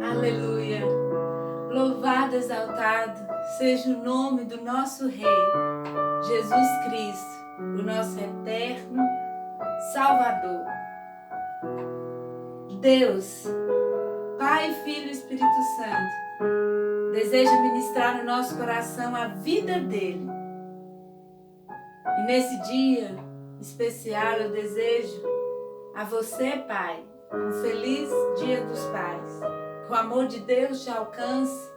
Aleluia! Louvado, exaltado seja o nome do nosso Rei, Jesus Cristo, o nosso eterno Salvador. Deus, Pai, Filho e Espírito Santo, deseja ministrar no nosso coração a vida dele. E nesse dia especial eu desejo a você, Pai, um feliz Dia dos Pais. Que o amor de Deus te alcance,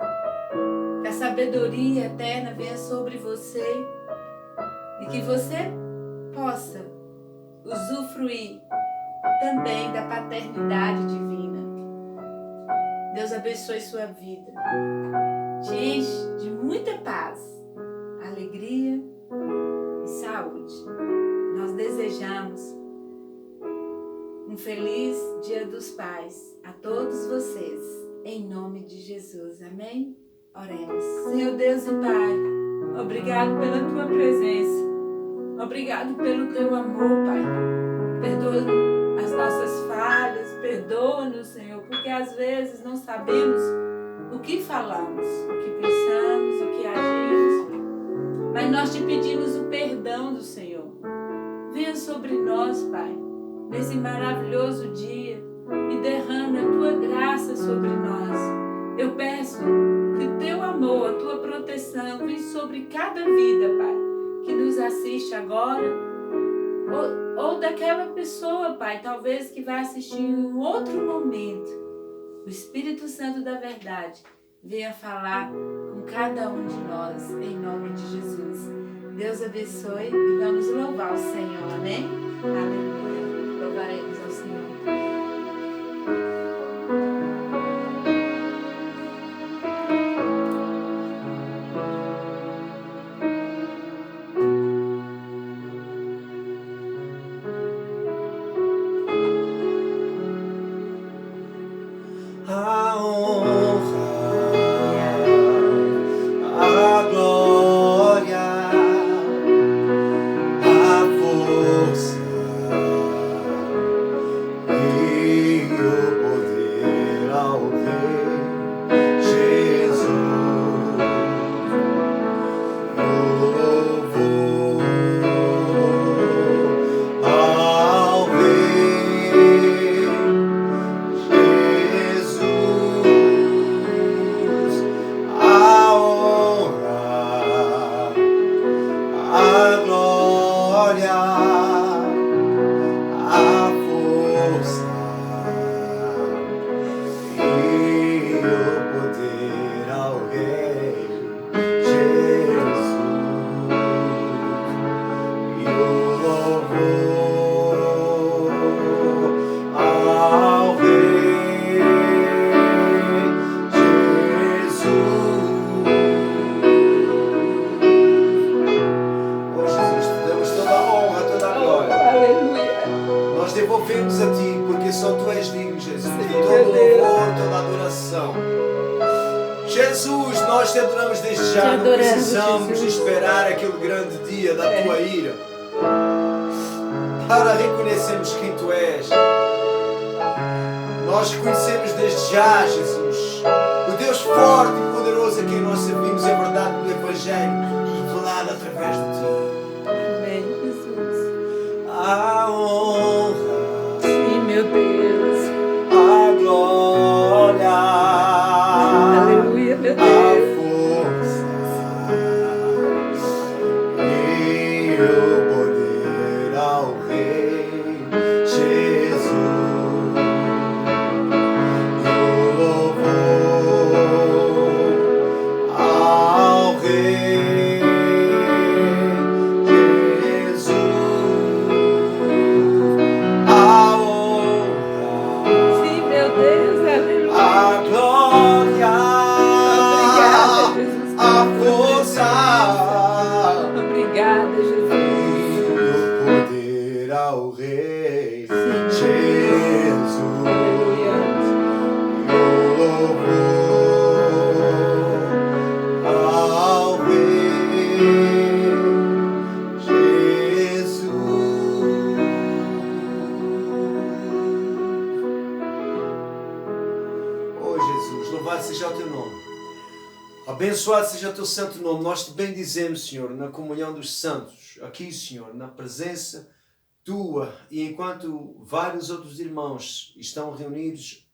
que a sabedoria eterna venha sobre você e que você possa usufruir também da paternidade divina. Deus abençoe sua vida, te enche de muita paz, alegria e saúde. Nós desejamos um feliz Dia dos Pais a todos vocês, em nome de Jesus. Amém? Oremos. Senhor Deus e Pai, obrigado pela Tua presença. Obrigado pelo Teu amor, Pai. Perdoa as nossas falhas, perdoa-nos, Senhor, porque às vezes não sabemos o que falamos, o que pensamos, o que agimos, mas nós te pedimos o perdão do Senhor. Venha sobre nós, Pai, nesse maravilhoso dia e derrame a Tua graça sobre nós. Eu peço que o Teu amor, a Tua proteção venha sobre cada vida, Pai, que nos assiste agora, ou daquela pessoa, Pai, talvez que vai assistir em um outro momento. O Espírito Santo da verdade venha falar com cada um de nós, em nome de Jesus. Deus abençoe e vamos louvar o Senhor, amém? Aleluia. Louvaremos ao Senhor. Devolvemos a Ti, porque só Tu és digno, Jesus, de todo o louvor, toda a adoração. Jesus, nós te adoramos desde já, não precisamos esperar aquele grande dia da Tua ira para reconhecermos quem Tu és. Nós reconhecemos desde já, Jesus, o Deus forte e poderoso a quem nós servimos, é verdade, no Evangelho, revelado através de Ti. Amém, Jesus. A honra, Meu Deus, a glória, aleluia, meu Deus, a força e o poder ao Rei Jesus, e o louvor ao Rei Jesus. sim, meu Deus, aleluia. A glória, Obrigada, Jesus. a força Obrigada, Jesus. e o poder ao Rei Jesus, Aleluia. e o louvor. ao Rei Abençoado seja o teu santo nome. Nós te bendizemos, Senhor, na comunhão dos santos. Aqui, Senhor, na presença tua. E enquanto vários outros irmãos estão reunidos,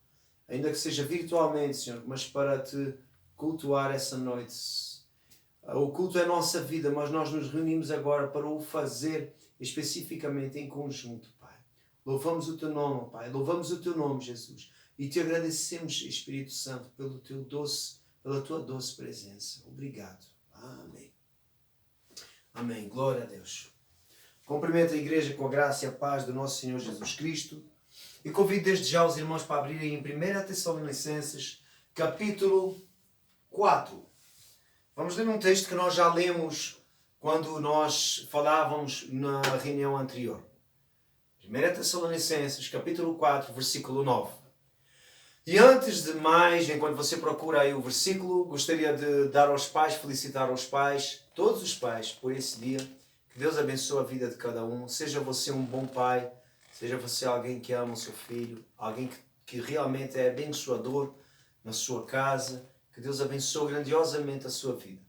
ainda que seja virtualmente, Senhor, mas para te cultuar essa noite. O culto é a nossa vida, mas nós nos reunimos agora para o fazer especificamente em conjunto, Pai. Louvamos o teu nome, Pai. Louvamos o teu nome, Jesus. E te agradecemos, Espírito Santo, pela tua doce presença. Obrigado. Amém. Amém. Glória a Deus. Cumprimento a igreja com a graça e a paz do nosso Senhor Jesus Cristo. E convido desde já os irmãos para abrirem em 1 Tessalonicenses, capítulo 4. Vamos ler um texto que nós já lemos quando nós falávamos na reunião anterior. 1 Tessalonicenses, capítulo 4, versículo 9. E antes de mais, enquanto você procura aí o versículo, gostaria de dar aos pais, felicitar aos pais, todos os pais, por esse dia. Que Deus abençoe a vida de cada um. Seja você um bom pai, seja você alguém que ama o seu filho, alguém que realmente é abençoador na sua casa. Que Deus abençoe grandiosamente a sua vida.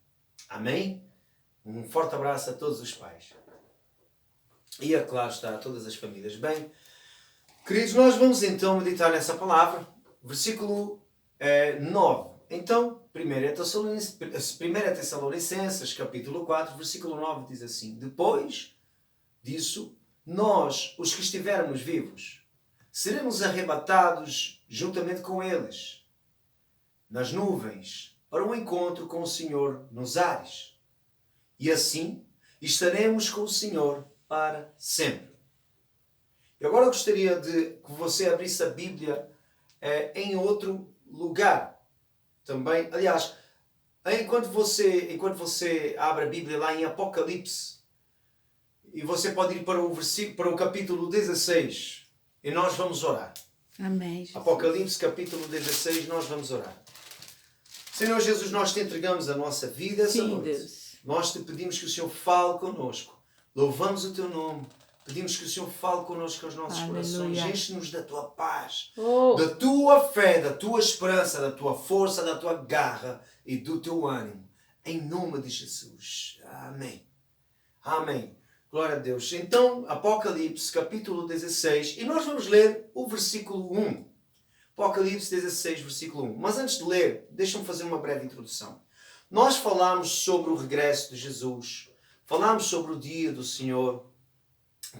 Amém? Um forte abraço a todos os pais. E é claro está a todas as famílias. Bem, queridos, nós vamos então meditar nessa palavra. Versículo 9. Então, 1 Tessalonicenses, capítulo 4, versículo 9 diz assim: Depois disso, nós, os que estivermos vivos, seremos arrebatados juntamente com eles, nas nuvens, para um encontro com o Senhor nos ares. E assim, estaremos com o Senhor para sempre. E agora eu gostaria de que você abrisse a Bíblia em outro lugar também. Aliás, enquanto você abre a Bíblia lá em Apocalipse, e você pode ir para o capítulo 16, e nós vamos orar. Amém, Jesus. Apocalipse, capítulo 16, nós vamos orar. Senhor Jesus, nós te entregamos a nossa vida essa noite. Deus. Nós te pedimos que o Senhor fale conosco. Louvamos o teu nome. Pedimos que o Senhor fale connosco aos nossos corações. Enche-nos da tua paz, da tua fé, da tua esperança, da tua força, da tua garra e do teu ânimo. Em nome de Jesus. Amém. Amém. Glória a Deus. Então, Apocalipse, capítulo 16. E nós vamos ler o versículo 1. Apocalipse 16, versículo 1. Mas antes de ler, deixa-me fazer uma breve introdução. Nós falámos sobre o regresso de Jesus. Falámos sobre o dia do Senhor.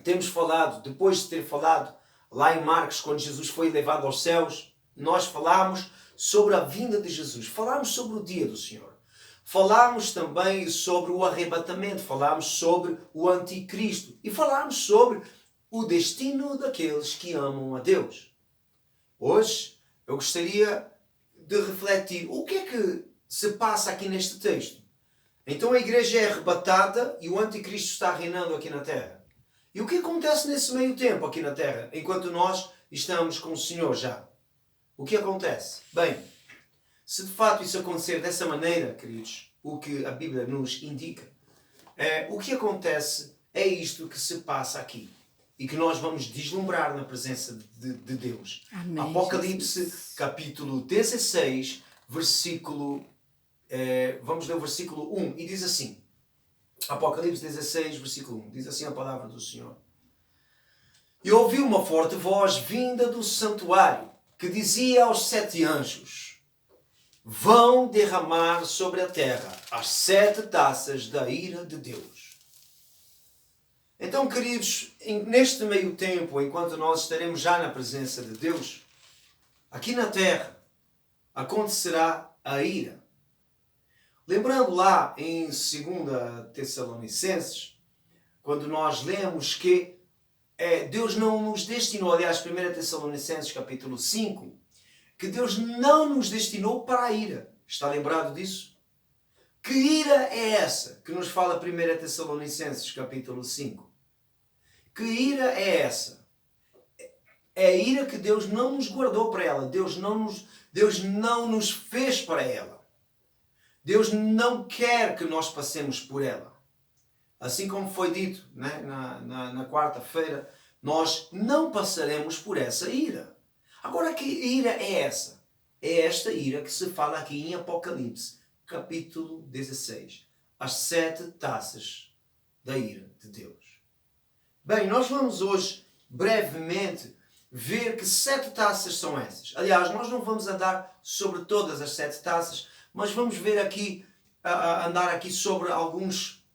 Temos falado, depois de ter falado lá em Marcos, quando Jesus foi levado aos céus, nós falámos sobre a vinda de Jesus. Falámos sobre o dia do Senhor. Falámos também sobre o arrebatamento. Falámos sobre o anticristo. E falámos sobre o destino daqueles que amam a Deus. Hoje, eu gostaria de refletir o que é que se passa aqui neste texto. Então a igreja é arrebatada e o anticristo está reinando aqui na terra. E o que acontece nesse meio tempo aqui na terra, enquanto nós estamos com o Senhor já? O que acontece? Bem, se de fato isso acontecer dessa maneira, queridos, o que a Bíblia nos indica, o que acontece é isto que se passa aqui. E que nós vamos deslumbrar na presença de Deus. Amém, Apocalipse, Jesus. capítulo 16, versículo... vamos ler o versículo 1. E diz assim... Apocalipse 16, versículo 1. Diz assim a palavra do Senhor. E ouvi uma forte voz vinda do santuário, que dizia aos 7 anjos: Vão derramar sobre a terra as 7 taças da ira de Deus. Então, queridos, neste meio tempo, enquanto nós estaremos já na presença de Deus, aqui na terra acontecerá a ira. Lembrando lá em 2 Tessalonicenses, quando nós lemos que Deus não nos destinou, aliás, 1 Tessalonicenses capítulo 5, que Deus não nos destinou para a ira. Está lembrado disso? Que ira é essa que nos fala 1 Tessalonicenses capítulo 5? Que ira é essa? É a ira que Deus não nos guardou para ela. Deus não nos fez para ela. Deus não quer que nós passemos por ela. Assim como foi dito, né, na quarta-feira, nós não passaremos por essa ira. Agora, que ira é essa? É esta ira que se fala aqui em Apocalipse, capítulo 16. As 7 taças da ira de Deus. Bem, nós vamos hoje, brevemente, ver que 7 taças são essas. Aliás, nós não vamos andar sobre todas as 7 taças, mas vamos ver aqui, andar aqui sobre alguns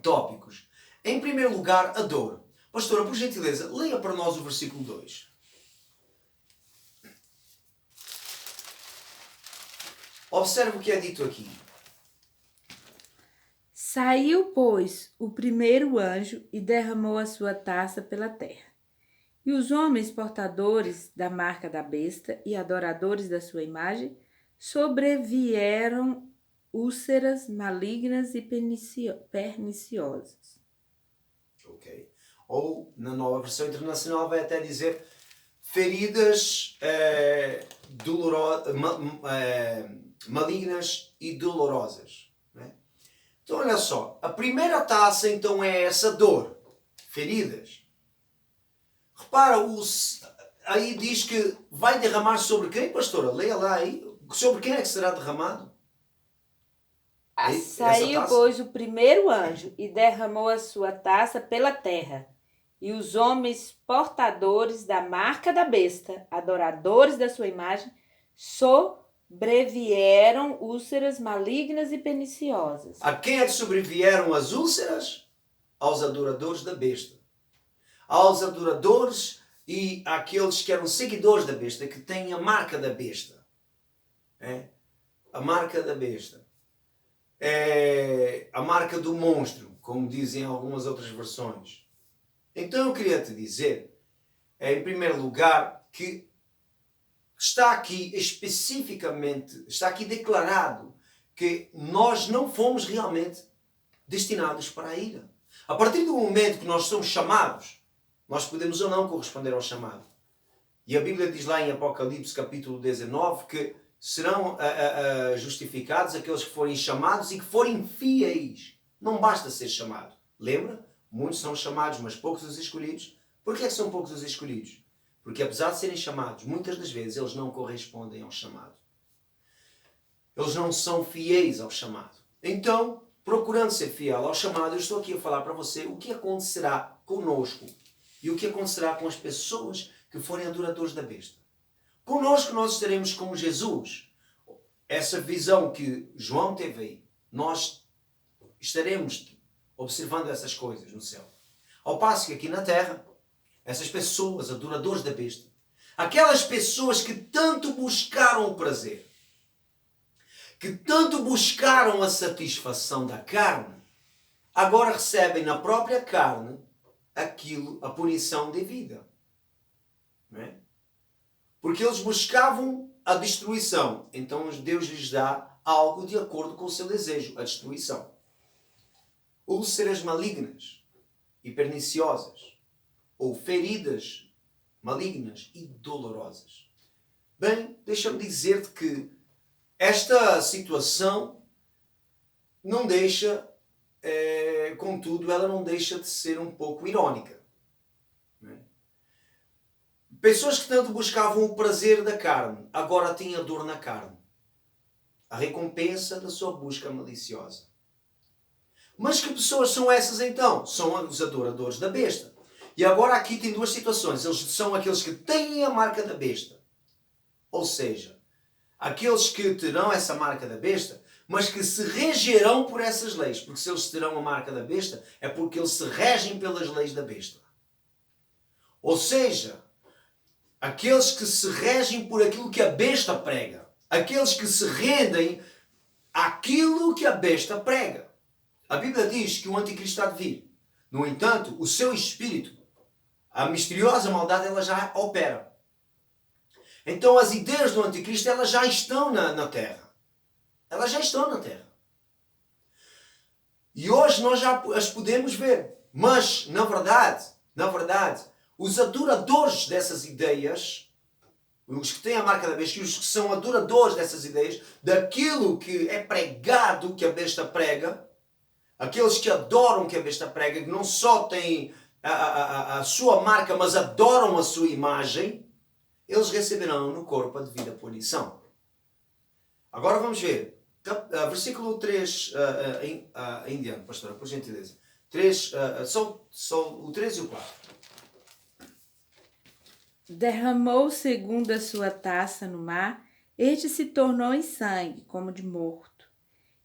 tópicos. Em primeiro lugar, a dor. Pastora, por gentileza, leia para nós o versículo 2. Observe o que é dito aqui. Saiu, pois, o primeiro anjo e derramou a sua taça pela terra. E os homens portadores da marca da besta e adoradores da sua imagem sobrevieram úlceras malignas e perniciosas. Ok. Ou, na nova versão internacional, vai até dizer feridas malignas e dolorosas. Né? Então, olha só. A primeira taça, então, é essa dor. Feridas. Repara, aí diz que vai derramar sobre quem, pastora? Leia lá aí. Sobre quem é que será derramado? Saiu, pois, o primeiro anjo e derramou a sua taça pela terra. E os homens portadores da marca da besta, adoradores da sua imagem, sobrevieram úlceras malignas e perniciosas. A quem é que sobrevieram as úlceras? Aos adoradores da besta. Aos adoradores e àqueles que eram seguidores da besta, que têm a marca da besta. A marca da besta. A marca do monstro, como dizem algumas outras versões. Então eu queria te dizer, em primeiro lugar, que está aqui especificamente, está aqui declarado que nós não fomos realmente destinados para a ira. A partir do momento que nós somos chamados, nós podemos ou não corresponder ao chamado. E a Bíblia diz lá em Apocalipse capítulo 19 que serão justificados aqueles que forem chamados e que forem fiéis. Não basta ser chamado. Lembra? Muitos são chamados, mas poucos os escolhidos. Por que são poucos os escolhidos? Porque apesar de serem chamados, muitas das vezes eles não correspondem ao chamado. Eles não são fiéis ao chamado. Então, procurando ser fiel ao chamado, eu estou aqui a falar para você o que acontecerá conosco e o que acontecerá com as pessoas que forem adoradores da besta. Conosco nós estaremos como Jesus. Essa visão que João teve aí, nós estaremos observando essas coisas no céu. Ao passo que aqui na terra, essas pessoas, adoradores da besta, aquelas pessoas que tanto buscaram o prazer, que tanto buscaram a satisfação da carne, agora recebem na própria carne a punição devida. Não é? Porque eles buscavam a destruição. Então Deus lhes dá algo de acordo com o seu desejo, a destruição. Úlceras malignas e perniciosas, ou feridas malignas e dolorosas. Bem, deixa-me dizer-te que esta situação não deixa, contudo, ela não deixa de ser um pouco irônica. Não é? Pessoas que tanto buscavam o prazer da carne, agora têm a dor na carne. A recompensa da sua busca maliciosa. Mas que pessoas são essas então? São os adoradores da besta. E agora aqui tem duas situações. Eles são aqueles que têm a marca da besta. Ou seja, aqueles que terão essa marca da besta, mas que se regerão por essas leis. Porque se eles terão a marca da besta, é porque eles se regem pelas leis da besta. Ou seja, aqueles que se regem por aquilo que a besta prega. Aqueles que se rendem àquilo que a besta prega. A Bíblia diz que o anticristo há de vir. No entanto, o seu espírito, a misteriosa maldade, ela já opera. Então as ideias do anticristo, elas já estão na terra. Elas já estão na terra. E hoje nós já as podemos ver. Mas, na verdade, os adoradores dessas ideias, os que têm a marca da besta e os que são adoradores dessas ideias, daquilo que é pregado, que a besta prega, aqueles que adoram que a besta prega, que não só têm a sua marca, mas adoram a sua imagem, eles receberão no corpo a devida punição. Agora vamos ver. Versículo 3 em diante, pastora, por gentileza. 3, só o 3 e o 4. Derramou segundo a sua taça no mar, este se tornou em sangue, como de morto,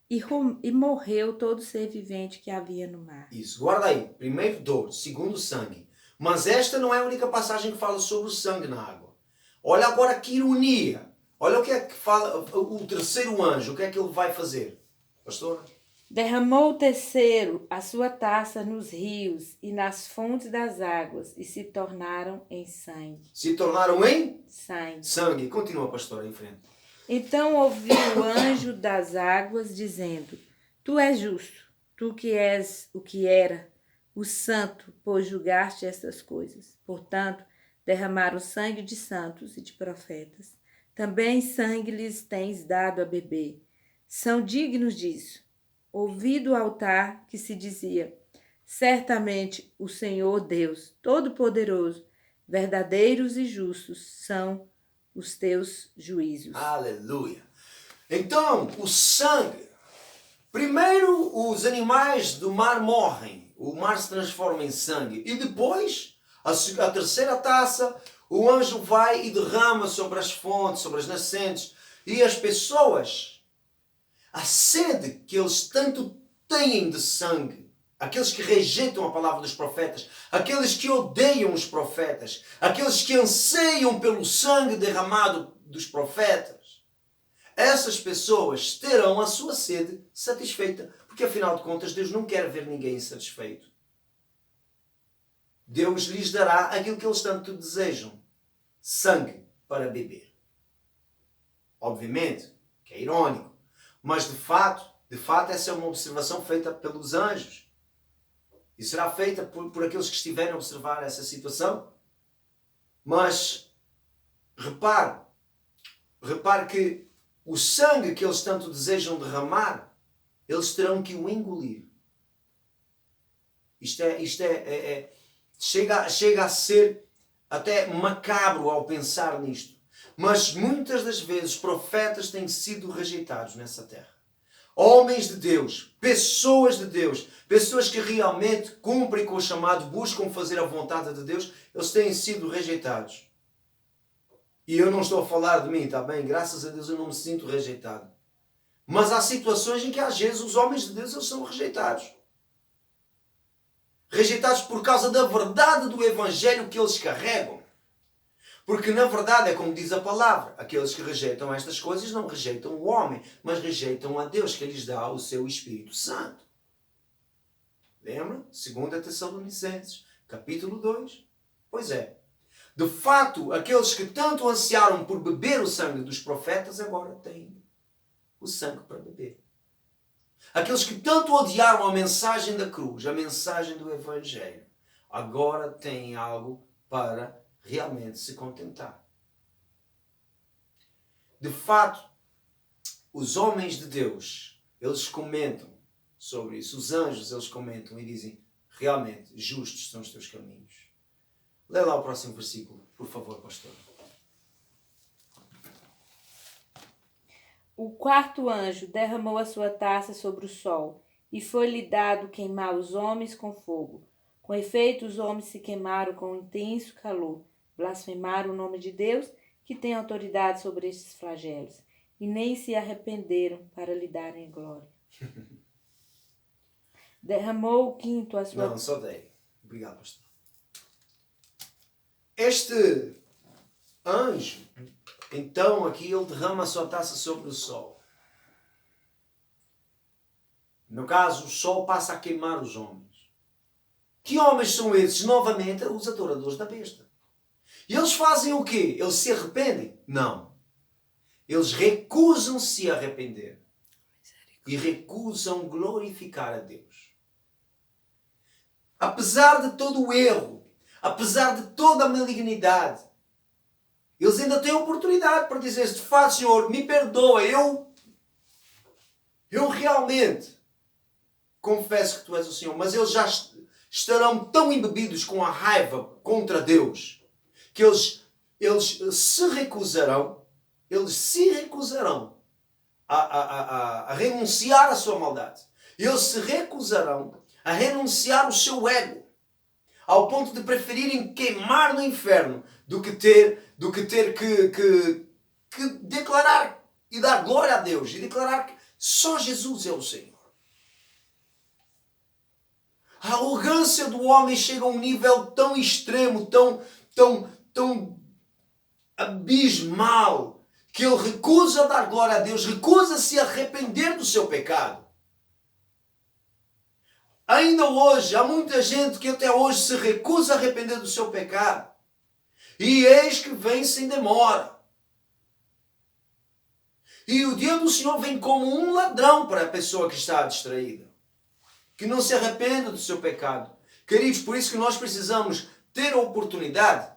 e morreu todo ser vivente que havia no mar. Isso, guarda aí. Primeiro dor, segundo sangue. Mas esta não é a única passagem que fala sobre o sangue na água. Olha agora que ironia. Olha o que é que fala o terceiro anjo, o que é que ele vai fazer? Pastora? Derramou o terceiro a sua taça nos rios e nas fontes das águas, e se tornaram em sangue. Se tornaram em? Sangue. Sangue. Continua, pastora, em frente. Então ouviu o anjo das águas, dizendo: Tu és justo, tu que és o que era, o santo, pois julgaste estas coisas. Portanto, derramaram sangue de santos e de profetas. Também sangue lhes tens dado a beber. São dignos disso. Ouvi do altar que se dizia: certamente o Senhor Deus, Todo-Poderoso, verdadeiros e justos são os teus juízos. Aleluia. Então, o sangue. Primeiro, os animais do mar morrem. O mar se transforma em sangue. E depois, a terceira taça, o anjo vai e derrama sobre as fontes, sobre as nascentes. E as pessoas, a sede que eles tanto têm de sangue, aqueles que rejeitam a palavra dos profetas, aqueles que odeiam os profetas, aqueles que anseiam pelo sangue derramado dos profetas, essas pessoas terão a sua sede satisfeita, porque afinal de contas Deus não quer ver ninguém insatisfeito. Deus lhes dará aquilo que eles tanto desejam, sangue para beber. Obviamente, que é irônico, mas de fato essa é uma observação feita pelos anjos. E será feita por aqueles que estiverem a observar essa situação. Mas repare que o sangue que eles tanto desejam derramar, eles terão que o engolir. Chega a ser até macabro ao pensar nisto. Mas muitas das vezes profetas têm sido rejeitados nessa terra. Homens de Deus, pessoas de Deus, pessoas que realmente cumprem com o chamado, buscam fazer a vontade de Deus, eles têm sido rejeitados. E eu não estou a falar de mim, está bem? Graças a Deus eu não me sinto rejeitado. Mas há situações em que às vezes os homens de Deus eles são rejeitados. Rejeitados por causa da verdade do Evangelho que eles carregam. Porque na verdade é como diz a palavra, aqueles que rejeitam estas coisas não rejeitam o homem, mas rejeitam a Deus que lhes dá o seu Espírito Santo. Lembra? 2 Tessalonicenses, capítulo 2. Pois é. De fato, aqueles que tanto ansiaram por beber o sangue dos profetas agora têm o sangue para beber. Aqueles que tanto odiaram a mensagem da cruz, a mensagem do Evangelho, agora têm algo para realmente se contentar. De fato, os homens de Deus, eles comentam sobre isso. Os anjos, eles comentam e dizem, realmente, justos são os teus caminhos. Lê lá o próximo versículo, por favor, pastor. O quarto anjo derramou a sua taça sobre o sol, e foi-lhe dado queimar os homens com fogo. Com efeito, os homens se queimaram com intenso calor, blasfemaram o nome de Deus, que tem autoridade sobre estes flagelos, e nem se arrependeram para lhe darem glória. Derramou o quinto a sua... Não, só dei. Obrigado, pastor. Este anjo, então aqui ele derrama a sua taça sobre o sol. No caso, o sol passa a queimar os homens. Que homens são esses? Novamente, os adoradores da besta. E eles fazem o quê? Eles se arrependem? Não. Eles recusam-se a arrepender. E recusam glorificar a Deus. Apesar de todo o erro, apesar de toda a malignidade, eles ainda têm a oportunidade para dizer: de fato, Senhor, me perdoa, eu realmente confesso que Tu és o Senhor. Mas eles já estarão tão embebidos com a raiva contra Deus que eles se recusarão a renunciar à sua maldade. Eles se recusarão a renunciar o seu ego, ao ponto de preferirem queimar no inferno do que ter que declarar e dar glória a Deus e declarar que só Jesus é o Senhor. A arrogância do homem chega a um nível tão extremo, tão abismal, que ele recusa dar glória a Deus, recusa-se a arrepender do seu pecado. Ainda hoje, há muita gente que até hoje se recusa a arrepender do seu pecado. E eis que vem sem demora. E o dia do Senhor vem como um ladrão para a pessoa que está distraída, que não se arrependa do seu pecado. Queridos, por isso que nós precisamos ter a oportunidade,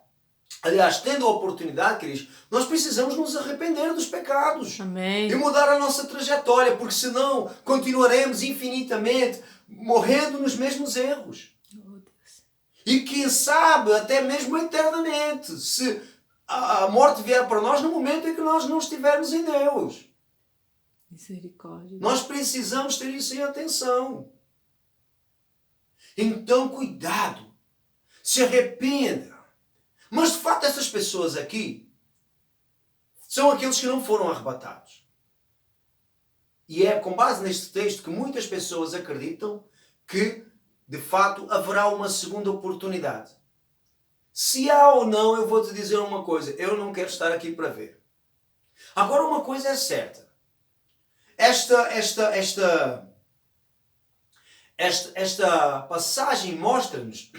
aliás, tendo a oportunidade, queridos, nós precisamos nos arrepender dos pecados. Amém. E mudar a nossa trajetória, porque senão continuaremos infinitamente morrendo nos mesmos erros. Oh, Deus. E quem sabe, até mesmo eternamente, se a morte vier para nós no momento em que nós não estivermos em Deus. Misericórdia. Nós precisamos ter isso em atenção. Então, cuidado. Se arrependa. Mas, de fato, essas pessoas aqui são aqueles que não foram arrebatados. E é com base neste texto que muitas pessoas acreditam que, de fato, haverá uma segunda oportunidade. Se há ou não, eu vou te dizer uma coisa. Eu não quero estar aqui para ver. Agora, uma coisa é certa. Esta passagem mostra-nos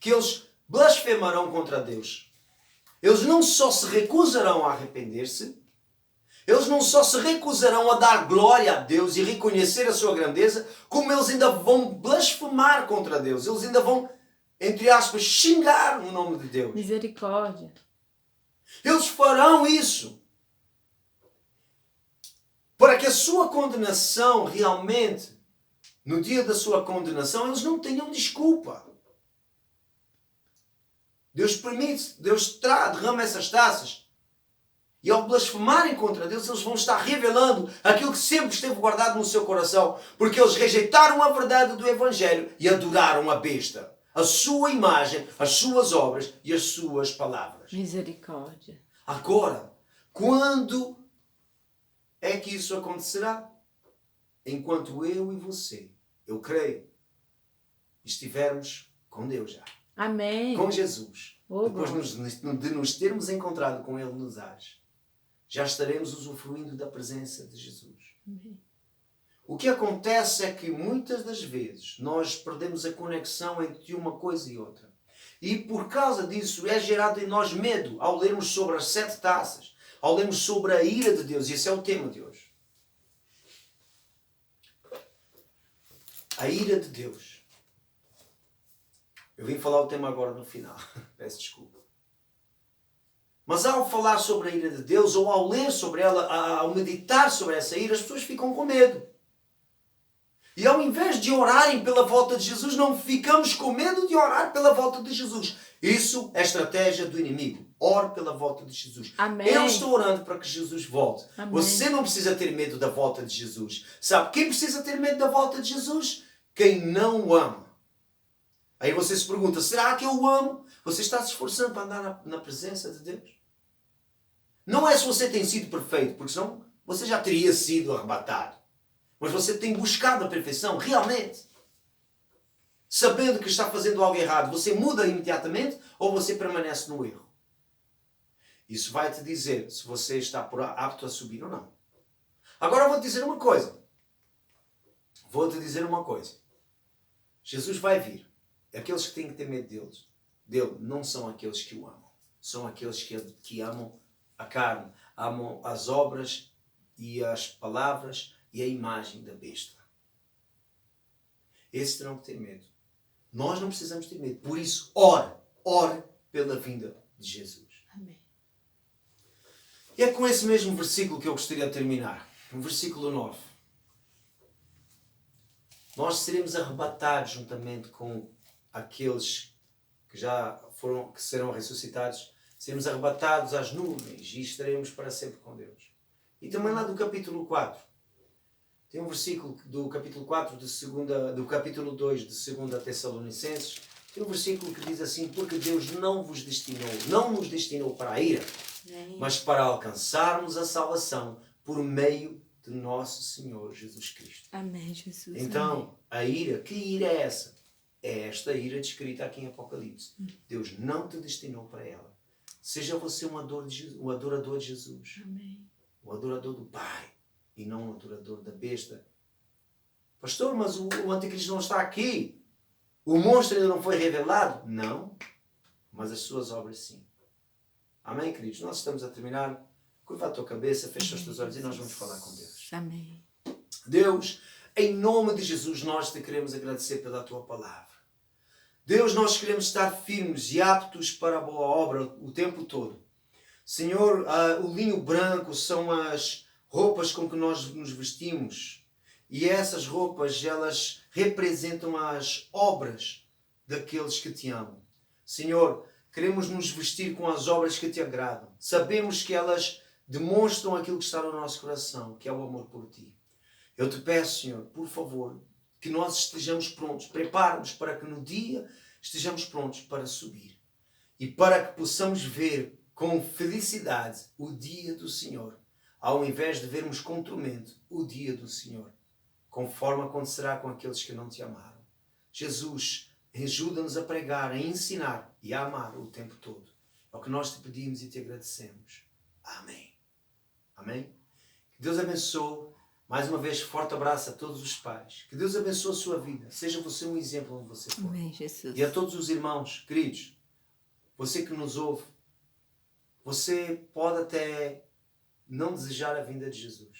que eles blasfemarão contra Deus. Eles não só se recusarão a arrepender-se, eles não só se recusarão a dar glória a Deus e reconhecer a sua grandeza, como eles ainda vão blasfemar contra Deus. Eles ainda vão, entre aspas, xingar no nome de Deus. Misericórdia. Eles farão isso para que a sua condenação realmente, no dia da sua condenação, eles não tenham desculpa. Deus permite, Deus derrama essas taças. E ao blasfemarem contra Deus, eles vão estar revelando aquilo que sempre esteve guardado no seu coração. Porque eles rejeitaram a verdade do Evangelho e adoraram a besta. A sua imagem, as suas obras e as suas palavras. Misericórdia. Agora, quando é que isso acontecerá? Enquanto eu e você, eu creio, estivermos com Deus já. Amém. Com Jesus. Oh, depois de nos termos encontrado com Ele nos ares, já estaremos usufruindo da presença de Jesus. Amém. O que acontece é que muitas das vezes nós perdemos a conexão entre uma coisa e outra. E por causa disso é gerado em nós medo ao lermos sobre as 7 taças, ao lermos sobre a ira de Deus. E esse é o tema de hoje. A ira de Deus. Eu vim falar o tema agora no final. Peço desculpa. Mas ao falar sobre a ira de Deus, ou ao ler sobre ela, ao meditar sobre essa ira, as pessoas ficam com medo. E ao invés de orarem pela volta de Jesus, não ficamos com medo de orar pela volta de Jesus. Isso é estratégia do inimigo. Ore pela volta de Jesus. Amém. Eu estou orando para que Jesus volte. Amém. Você não precisa ter medo da volta de Jesus. Sabe quem precisa ter medo da volta de Jesus? Quem não o ama. Aí você se pergunta, será que eu o amo? Você está se esforçando para andar na presença de Deus? Não é se você tem sido perfeito, porque senão você já teria sido arrebatado. Mas você tem buscado a perfeição, realmente. Sabendo que está fazendo algo errado, você muda imediatamente ou você permanece no erro? Isso vai te dizer se você está apto a subir ou não. Agora eu vou te dizer uma coisa. Jesus vai vir. Aqueles que têm que ter medo dele não são aqueles que o amam. São aqueles que amam a carne, amam as obras e as palavras e a imagem da besta. Esses terão que ter medo. Nós não precisamos ter medo. Por isso, ore pela vinda de Jesus. Amém. E é com esse mesmo versículo que eu gostaria de terminar. O versículo 9. Nós seremos arrebatados juntamente com aqueles que que serão ressuscitados. Seremos arrebatados às nuvens e estaremos para sempre com Deus. E também lá do capítulo 4. Tem um versículo do capítulo 4 do capítulo 2 de 2 Tessalonicenses. Tem um versículo que diz assim: porque Deus não nos destinou para a ira, mas para alcançarmos a salvação por meio de nosso Senhor Jesus Cristo. Amém, Jesus. Então, a ira, que ira é essa? É esta ira descrita aqui em Apocalipse. Deus não te destinou para ela. Seja você um adorador de Jesus. Amém. Um adorador do Pai e não um adorador da besta. Pastor, mas o anticristo não está aqui. O monstro ainda não foi revelado? Não, mas as suas obras sim. Amém, queridos? Nós estamos a terminar. Curva a tua cabeça, fecha os teus olhos e nós vamos falar com Deus. Amém. Deus, em nome de Jesus, nós te queremos agradecer pela tua palavra. Deus, nós queremos estar firmes e aptos para a boa obra o tempo todo. Senhor, o linho branco são as roupas com que nós nos vestimos. E essas roupas, elas representam as obras daqueles que te amam. Senhor, queremos nos vestir com as obras que te agradam. Sabemos que elas demonstram aquilo que está no nosso coração, que é o amor por ti. Eu te peço, Senhor, por favor, que nós estejamos prontos. Prepara-nos para que no dia estejamos prontos para subir. E para que possamos ver com felicidade o dia do Senhor, ao invés de vermos com tormento o dia do Senhor, conforme acontecerá com aqueles que não te amaram. Jesus, ajuda-nos a pregar, a ensinar e a amar o tempo todo. É o que nós te pedimos e te agradecemos. Amém. Amém? Que Deus abençoe. Mais uma vez, forte abraço a todos os pais. Que Deus abençoe a sua vida. Seja você um exemplo onde você for. Amém, Jesus. E a todos os irmãos, queridos, você que nos ouve, você pode até não desejar a vinda de Jesus.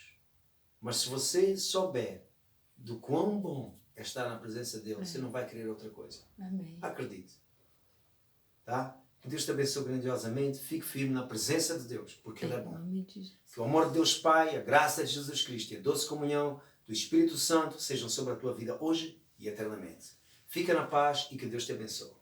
Mas se você souber do quão bom é estar na presença dele, você não vai querer outra coisa. Amém. Acredite. Tá? Que Deus te abençoe grandiosamente. Fique firme na presença de Deus, porque Ele é bom. Que o amor de Deus Pai, a graça de Jesus Cristo e a doce comunhão do Espírito Santo sejam sobre a tua vida hoje e eternamente. Fica na paz e que Deus te abençoe.